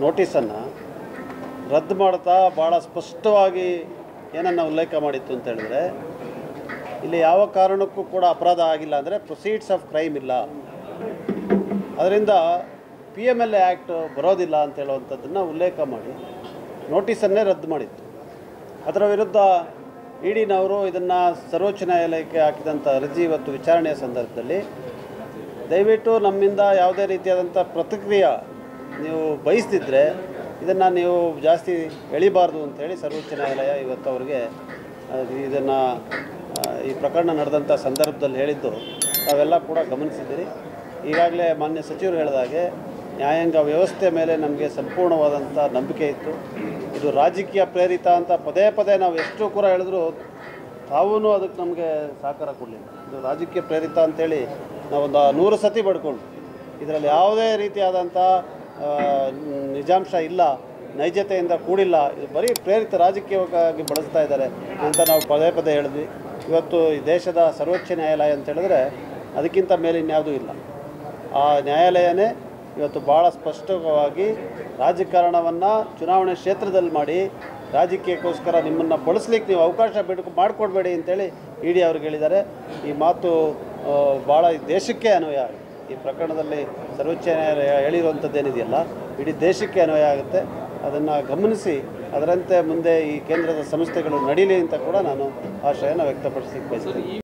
ನೋಟಿಸನ್ನು ರದ್ದು ಮಾಡ್ತಾ ಭಾಳ ಸ್ಪಷ್ಟವಾಗಿ ಏನನ್ನು ಉಲ್ಲೇಖ ಮಾಡಿತ್ತು ಅಂತ ಹೇಳಿದ್ರೆ, ಇಲ್ಲಿ ಯಾವ ಕಾರಣಕ್ಕೂ ಕೂಡ ಅಪರಾಧ ಆಗಿಲ್ಲ ಅಂದರೆ ಪ್ರೊಸೀಡ್ಸ್ ಆಫ್ ಕ್ರೈಮ್ ಇಲ್ಲ, ಅದರಿಂದ PMLA ಆ್ಯಕ್ಟ್ ಬರೋದಿಲ್ಲ ಅಂತ ಹೇಳುವಂಥದ್ದನ್ನು ಉಲ್ಲೇಖ ಮಾಡಿ ನೋಟಿಸನ್ನೇ ರದ್ದು ಮಾಡಿತ್ತು. ಅದರ ವಿರುದ್ಧ ಇಡಿನವರು ಇದನ್ನು ಸರ್ವೋಚ್ಚ ನ್ಯಾಯಾಲಯಕ್ಕೆ ಹಾಕಿದಂಥ ಅರ್ಜಿ ಇವತ್ತು ವಿಚಾರಣೆಯ ಸಂದರ್ಭದಲ್ಲಿ ದಯವಿಟ್ಟು ನಮ್ಮಿಂದ ಯಾವುದೇ ರೀತಿಯಾದಂಥ ಪ್ರತಿಕ್ರಿಯೆ ನೀವು ಬಯಸ್ತಿದ್ರೆ ಇದನ್ನು ನೀವು ಜಾಸ್ತಿ ಎಳಿಬಾರ್ದು ಅಂಥೇಳಿ ಸರ್ವೋಚ್ಚ ನ್ಯಾಯಾಲಯ ಇವತ್ತು ಅವರಿಗೆ ಇದನ್ನು ಈ ಪ್ರಕರಣ ನಡೆದಂಥ ಸಂದರ್ಭದಲ್ಲಿ ಹೇಳಿದ್ದು ತಾವೆಲ್ಲ ಕೂಡ ಗಮನಿಸಿದ್ದೀರಿ. ಈಗಾಗಲೇ ಮಾನ್ಯ ಸಚಿವರು ಹೇಳಿದಾಗೆ ನ್ಯಾಯಾಂಗ ವ್ಯವಸ್ಥೆ ಮೇಲೆ ನಮಗೆ ಸಂಪೂರ್ಣವಾದಂಥ ನಂಬಿಕೆ ಇತ್ತು. ಇದು ರಾಜಕೀಯ ಪ್ರೇರಿತ ಅಂತ ಪದೇ ಪದೇ ನಾವು ಎಷ್ಟು ಕೂಡ ಹೇಳಿದ್ರು ತಾವೂ ಅದಕ್ಕೆ ನಮಗೆ ಸಹಕಾರ ಕೊಡಲಿಲ್ಲ. ಇದು ರಾಜಕೀಯ ಪ್ರೇರಿತ ಅಂಥೇಳಿ ನಾವೊಂದು 100 ಸತಿ ಬಡ್ಕೊಂಡು ಇದರಲ್ಲಿ ಯಾವುದೇ ರೀತಿಯಾದಂಥ ನಿಜಾಂಶ ಇಲ್ಲ, ನೈಜತೆಯಿಂದ ಕೂಡಿಲ್ಲ, ಇದು ಬರೀ ಪ್ರೇರಿತ ರಾಜಕೀಯವಾಗಿ ಬಳಸ್ತಾ ಇದ್ದಾರೆ ಅಂತ ನಾವು ಪದೇ ಪದೇ ಹೇಳಿದ್ವಿ. ಇವತ್ತು ಈ ದೇಶದ ಸರ್ವೋಚ್ಚ ನ್ಯಾಯಾಲಯ ಅಂತ ಹೇಳಿದ್ರೆ ಅದಕ್ಕಿಂತ ಮೇಲೆ ಇನ್ಯಾವುದೂ ಇಲ್ಲ. ಆ ನ್ಯಾಯಾಲಯನೇ ಇವತ್ತು ಭಾಳ ಸ್ಪಷ್ಟವಾಗಿ ರಾಜಕಾರಣವನ್ನು ಚುನಾವಣೆ ಕ್ಷೇತ್ರದಲ್ಲಿ ಮಾಡಿ ರಾಜಕೀಯಕ್ಕೋಸ್ಕರ ನಿಮ್ಮನ್ನು ಬಳಸಲಿಕ್ಕೆ ನೀವು ಅವಕಾಶ ಮಾಡಿಕೊಡ್ಬೇಡಿ ಅಂತೇಳಿ ಇಡಿ ಅವ್ರಿಗೆ ಹೇಳಿದ್ದಾರೆ. ಈ ಮಾತು ಭಾಳ ದೇಶಕ್ಕೆ ಅನ್ವಯ ಆಗುತ್ತೆ. ಈ ಪ್ರಕರಣದಲ್ಲಿ ಸರ್ವೋಚ್ಚ ನ್ಯಾಯಾಲಯ ಹೇಳಿರುವಂಥದ್ದೇನಿದೆಯಲ್ಲ ಇಡೀ ದೇಶಕ್ಕೆ ಅನ್ವಯ ಆಗುತ್ತೆ. ಅದನ್ನು ಗಮನಿಸಿ ಅದರಂತೆ ಮುಂದೆ ಈ ಕೇಂದ್ರದ ಸಂಸ್ಥೆಗಳು ನಡೀಲಿ ಅಂತ ಕೂಡ ನಾನು ಆಶಯನ ವ್ಯಕ್ತಪಡಿಸಲಿಕ್ಕೆ ಬಯಸ್ತೀನಿ.